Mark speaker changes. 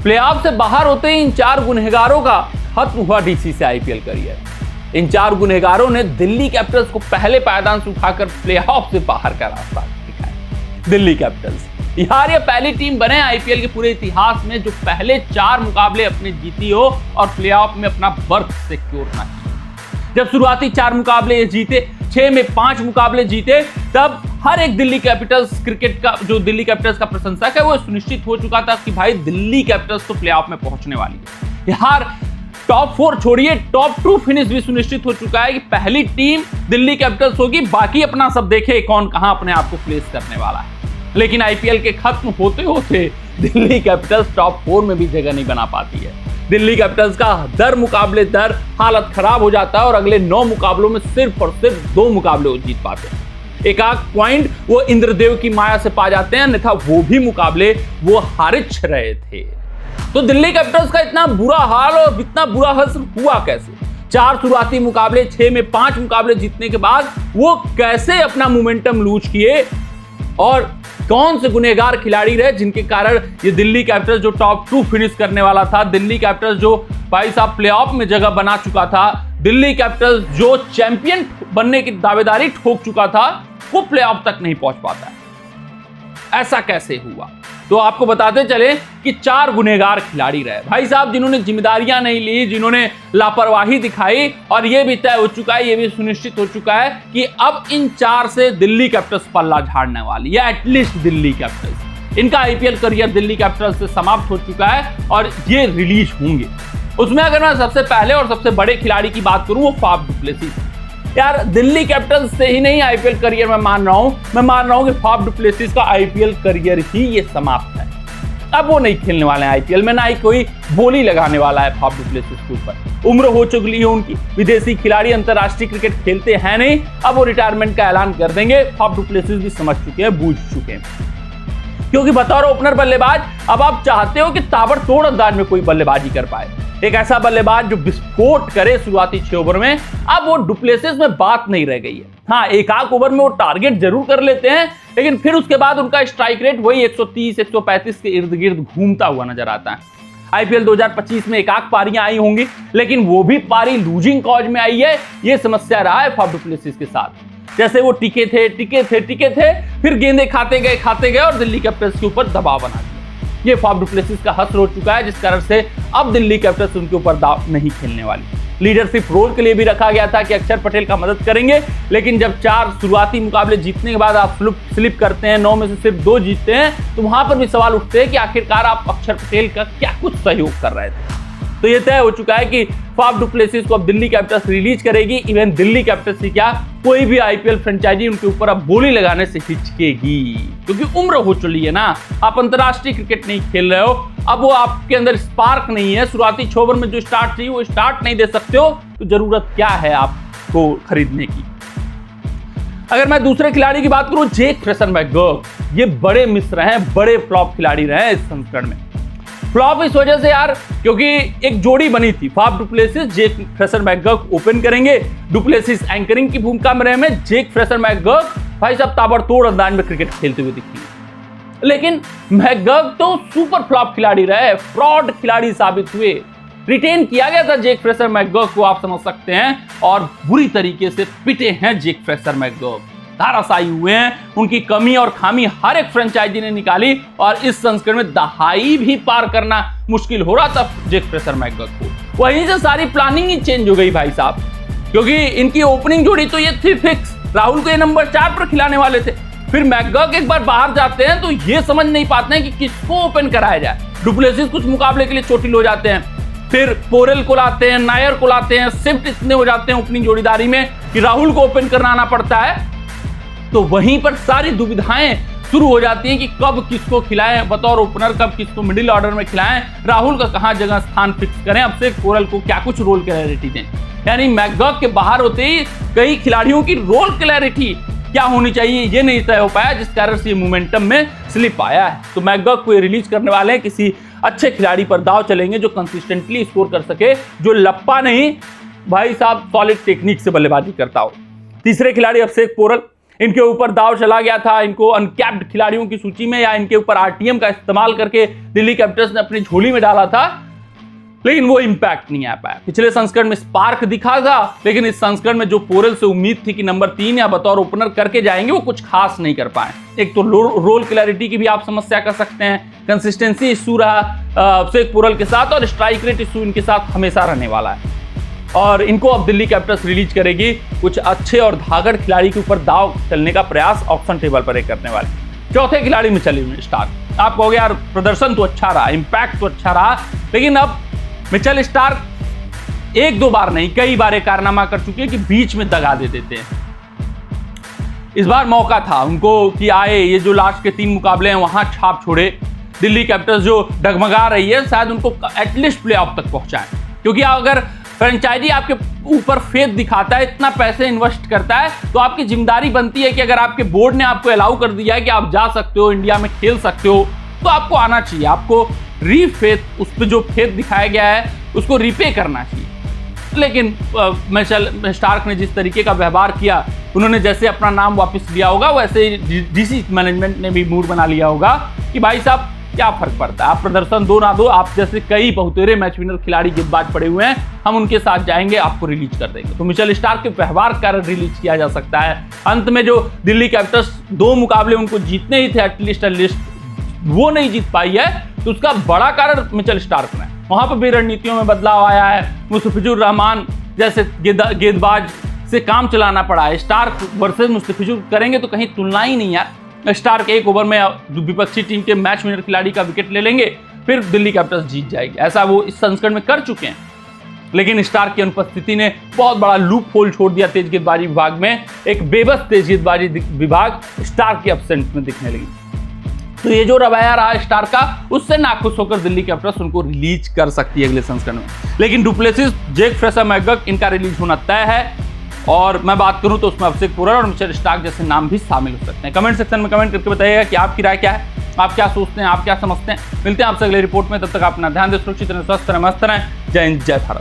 Speaker 1: Playoff से बाहर होते ही इन 4 गुनहगारों का खत्म हुआ डीसी से आईपीएल करियर। इन 4 गुनहगारों ने दिल्ली कैपिटल्स को पहले पायदान से उठाकर प्लेऑफ से बाहर का रास्ता दिखाया। दिल्ली कैपिटल्स यार ये पहली टीम बने आईपीएल के पूरे इतिहास में जो पहले 4 मुकाबले अपने जीती हो और प्लेऑफ में अपना बर्थ सिक्योर ना किया। जब शुरुआती 4 मुकाबले ये जीते, 6 में 5 मुकाबले जीते, तब हर एक दिल्ली कैपिटल्स क्रिकेट का जो दिल्ली कैपिटल्स का प्रशंसक है वो सुनिश्चित हो चुका था कि भाई दिल्ली कैपिटल्स तो प्लेऑफ में पहुंचने वाली है। यार टॉप 4 छोड़िए, टॉप 2 फिनिश भी सुनिश्चित हो चुका है कि पहली टीम दिल्ली कैपिटल्स होगी, बाकी अपना सब देखे कौन कहां अपने आप को प्लेस करने वाला है। लेकिन आईपीएल के खत्म होते होते दिल्ली कैपिटल्स टॉप 4 में भी जगह नहीं बना पाती है। दिल्ली कैपिटल्स का दर मुकाबले दर हालत खराब हो जाता है और अगले 9 मुकाबलों में सिर्फ और सिर्फ 2 मुकाबले वो जीत पाते हैं। एक आध पॉइंट वो इंद्रदेव की माया से पा जाते हैं, अन्यथा वो भी मुकाबले वो हारिच रहे थे। तो दिल्ली कैपिटल्स का इतना बुरा हाल और इतना बुरा हश्र हुआ कैसे? 4 शुरुआती मुकाबले, 6 में 5 मुकाबले जीतने के बाद वो कैसे अपना मोमेंटम लूज किए और कौन से गुनहगार खिलाड़ी रहे जिनके कारण ये दिल्ली कैपिटल्स जो टॉप 2 फिनिश करने वाला था, दिल्ली कैपिटल्स जो भाई साहब प्लेऑफ में जगह बना चुका था, दिल्ली कैपिटल्स जो चैंपियन बनने की दावेदारी ठोक चुका था, वो प्लेऑफ तक नहीं पहुंच पाता है। ऐसा कैसे हुआ? तो आपको बताते चले कि 4 गुनहगार खिलाड़ी रहे भाई साहब, जिन्होंने जिम्मेदारियां नहीं ली, जिन्होंने लापरवाही दिखाई, और ये भी तय हो चुका है, ये भी सुनिश्चित हो चुका है कि अब इन 4 से दिल्ली कैपिटल्स पल्ला झाड़ने वाली है, एटलीस्ट दिल्ली कैपिटल्स। इनका आईपीएल करियर दिल्ली कैपिटल्स से समाप्त हो चुका है और ये रिलीज होंगे। उसमें अगर मैं सबसे पहले और सबसे बड़े खिलाड़ी की बात करूं वो फाफ डु प्लेसिस। यार दिल्ली कैपिटल्स से ही नहीं आईपीएल करियर मैं मान रहा हूं कि फाफ डु प्लेसिस का आईपीएल करियर ही ये समाप्त है। अब वो नहीं खेलने वाले हैं आईपीएल में, ना ही कोई बोली लगाने वाला है फाफ डु प्लेसिस के ऊपर। उम्र हो चुकी है उनकी, विदेशी खिलाड़ी अंतरराष्ट्रीय क्रिकेट खेलते हैं नहीं, अब वो रिटायरमेंट का ऐलान कर देंगे। फाफ डु प्लेसिस भी समझ चुके हैं, बूझ चुके हैं, क्योंकि बतौर ओपनर बल्लेबाज अब आप चाहते हो कि ताबड़तोड़ अंदाज में कोई बल्लेबाजी कर पाए, एक ऐसा बल्लेबाज जो विस्फोट करे शुरुआती 6 ओवर में। अब वो डु प्लेसिस में बात नहीं रह गई है। हाँ, एक आध ओवर में वो टारगेट जरूर कर लेते हैं, लेकिन फिर उसके बाद उनका स्ट्राइक रेट वही 130 135 के इर्द गिर्द घूमता हुआ नजर आता है। आईपीएल 2025 में एक आध पारियां आई होंगी, लेकिन वो भी पारी लूजिंग कॉज में आई है। ये समस्या रहा है फाफ डु प्लेसिस के साथ। जैसे वो टिके थे, फिर गेंदे खाते गए और दिल्ली कैपिटल्स के ऊपर दबाव बना दिया। ये फाफ डु प्लेसिस का हश्र हो चुका है, जिस कारण से अब दिल्ली कैपिटल्स उनके ऊपर दाव नहीं खेलने वाली। लीडरशिप रोल के लिए भी रखा गया था कि अक्षर पटेल का मदद करेंगे, लेकिन जब 4 शुरुआती मुकाबले जीतने के बाद आप स्लिप करते हैं, 9 में से सिर्फ 2 जीतते हैं, तो वहां पर भी सवाल उठते हैं कि आखिरकार आप अक्षर पटेल का क्या कुछ सहयोग कर रहे थे। तो ये तय हो चुका है कि फाफ डु प्लेसिस को अब दिल्ली कैपिटल्स रिलीज करेगी। इवन दिल्ली कैपिटल्स ही क्या, कोई भी आईपीएल फ्रेंचाइजी उनके ऊपर अब बोली लगाने से हिचकेगी, क्योंकि उम्र हो चुकी है ना। आप अंतरराष्ट्रीय क्रिकेट नहीं खेल रहे हो, अब वो आपके अंदर स्पार्क नहीं है। शुरुआती 6 ओवर में जो स्टार्ट चाहिए वो स्टार्ट नहीं दे सकते हो, तो जरूरत क्या है आपको खरीदने की। अगर मैं दूसरे खिलाड़ी की बात करूं, जेक फ्रेसन मैकगर्क, ये बड़े मिस रहे हैं, बड़े फ्लॉप खिलाड़ी रहे हैं इस संस्करण में। फ्लॉप इस वजह से यार, क्योंकि एक जोड़ी बनी थी, फाफ डु प्लेसिस, जेक फ्रेसन मैकगर्क ओपन करेंगे, डु प्लेसिस एंकरिंग की भूमिका में रहे में, जेक फ्रेसन मैकगर्क भाई साहब ताबड़तोड़ अंदाज में क्रिकेट खेलते हुए दिखेंगे। लेकिन मैकगर्क तो सुपर फ्लॉप खिलाड़ी रहे, फ्रॉड खिलाड़ी साबित हुए। रिटेन किया गया था जेक फ्रेसन मैकगर्क को, आप समझ सकते हैं, और बुरी तरीके से पिटे हैं जेक फ्रेसन मैकगर्क, धाराशायी हुए हैं। उनकी कमी और खामी हर एक फ्रेंचाइजी ने निकाली और इस संस्करण में दहाई भी पार करना मुश्किल हो रहा था जेक फ्रेसन मैकगर्क को। वहीं से सारी प्लानिंग ही चेंज हो गई भाई साहब, क्योंकि इनकी ओपनिंग जोड़ी तो ये थी फिक्स, राहुल को ये नंबर 4 पर खिलाने वाले थे। फिर मैकगर्क एक बार बाहर जाते हैं तो ये समझ नहीं पाते हैं कि किसको ओपन कराया जाए। डु प्लेसिस कुछ मुकाबले के लिए चोटिल हो जाते हैं, फिर पोरेल को लाते हैं, नायर को लाते हैं, शिफ्ट इतने हो जाते हैं ओपनिंग जोड़ीदारी में कि राहुल को ओपन कराना पड़ता है। तो वहीं पर सारी दुविधाएं शुरू हो जाती हैं कि कब किसको खिलाएं बतौर ओपनर, कब किसको मिडिल ऑर्डर में खिलाएं, राहुल का कहां जगह स्थान फिक्स करें, अब से पोरेल को क्या कुछ रोल क्लैरिटी दें। यानी मैकगर्क के बाहर होते ही कई खिलाड़ियों की रोल क्लैरिटी क्या होनी चाहिए ये नहीं तय हो पाया, जिस कारण से मोमेंटम में स्लिप आया है। तो मैकगर्क को रिलीज करने वाले हैं, किसी अच्छे खिलाड़ी पर दाव चलेंगे जो कंसिस्टेंटली स्कोर कर सके, जो लप्पा नहीं भाई साहब सॉलिड टेक्निक से बल्लेबाजी करता हो। तीसरे खिलाड़ी अभिषेक पोरल, इनके ऊपर दाव चला गया था, इनको अनकैप्ड खिलाड़ियों की सूची में या इनके ऊपर आरटीएम का इस्तेमाल करके दिल्ली कैपिटल्स ने अपनी झोली में डाला था, लेकिन वो इंपैक्ट नहीं आ पाया। पिछले संस्करण में स्पार्क दिखा था, लेकिन इस संस्करण में जो पोरेल से उम्मीद थी कि नंबर 3 या बतौर ओपनर करके जाएंगे, वो कुछ खास नहीं कर पाए। एक तो रोल क्लैरिटी की भी आप समस्या कर सकते हैं, कंसिस्टेंसी इशू रहा अभिषेक पोरेल के साथ, और स्ट्राइक रेट इशू इनके साथ हमेशा रहने वाला है। और इनको अब दिल्ली कैपिटल्स रिलीज करेगी कुछ अच्छे और धागड़ खिलाड़ी के ऊपर दाव चलने का प्रयास ऑप्शन टेबल पर एक करने वाले। चौथे खिलाड़ी में चली स्टार्क। आप कहोगे यार प्रदर्शन तो अच्छा रहा, इंपैक्ट तो अच्छा रहा, लेकिन अब मिचेल स्टार्क एक दो बार नहीं कई बार एक कारनामा कर चुके हैं कि बीच में दगा दे देते हैं। इस बार मौका था उनको कि आए, ये जो लास्ट के 3 मुकाबले हैं वहां छाप छोड़े। दिल्ली कैपिटल्स जो डगमगा रही है, शायद उनको एटलीस्ट प्लेऑफ तक पहुंचाए, क्योंकि अगर फ्रेंचाइजी आपके ऊपर फेथ दिखाता है, इतना पैसे इन्वेस्ट करता है, तो आपकी जिम्मेदारी बनती है कि अगर आपके बोर्ड ने आपको अलाउ कर दिया है कि आप जा सकते हो, इंडिया में खेल सकते हो, तो आपको आना चाहिए। आपको रीफेथ, उस पर जो फेथ दिखाया गया है उसको रीपे करना चाहिए। लेकिन मिचेल स्टार्क ने जिस तरीके का व्यवहार किया, उन्होंने जैसे अपना नाम वापस लिया होगा, वैसे डीसी मैनेजमेंट ने भी मूड बना लिया होगा कि भाई साहब क्या फर्क पड़ता है, आप प्रदर्शन दो ना दो, आप जैसे कई बहुतेरे मैच विनर खिलाड़ी गेंदबाज पड़े हुए हैं, हम उनके साथ जाएंगे, आपको रिलीज कर देंगे। तो मिचेल स्टार्क के व्यवहार के कारण रिलीज किया जा सकता है। अंत में जो दिल्ली कैपिटल्स 2 मुकाबले उनको जीतने ही थे एटलीस्ट वो नहीं जीत पाई है, तो उसका बड़ा कारण मिचेल स्टार्क ने, वहां पर भी रणनीतियों में बदलाव आया है। मुस्तफिजुर रहमान जैसे गेंदबाज से काम चलाना पड़ा है। स्टार्क वर्सेस मुस्तफिजुर करेंगे तो कहीं तुलना ही नहीं है। स्टार्क 1 ओवर में विपक्षी टीम के मैच विनर खिलाड़ी का विकेट ले लेंगे, फिर दिल्ली कैपिटल्स जीत जाएगी। ऐसा वो इस संस्करण में कर चुके हैं, लेकिन स्टार्क की अनुपस्थिति ने बहुत बड़ा लूप होल छोड़ दिया तेज गेंदबाजी विभाग में। एक बेबस तेज गेंदबाजी विभाग स्टार्क के एब्सेंस में दिखने लगी। तो ये जो रवैया रहा स्टार का, उससे नाखुश होकर दिल्ली कैपिटल्स उनको रिलीज कर सकती है अगले संस्करण में। लेकिन डुप्लेसिस, जेक फ्रेशर, मैकगक, इनका रिलीज होना तय है। और मैं बात करूं तो उसमें अभिषेक पोरेल और मिचेल स्टार्क जैसे नाम भी शामिल हो सकते हैं। कमेंट सेक्शन में कमेंट करके बताइएगा कि आपकी राय क्या है, आप क्या सोचते हैं, आप क्या समझते हैं। मिलते हैं आपसे अगले रिपोर्ट में, तब तक अपना ध्यान दें, सुरक्षित रहें, स्वस्थ रहें, मस्त रहें। जय हिंद, जय भारत।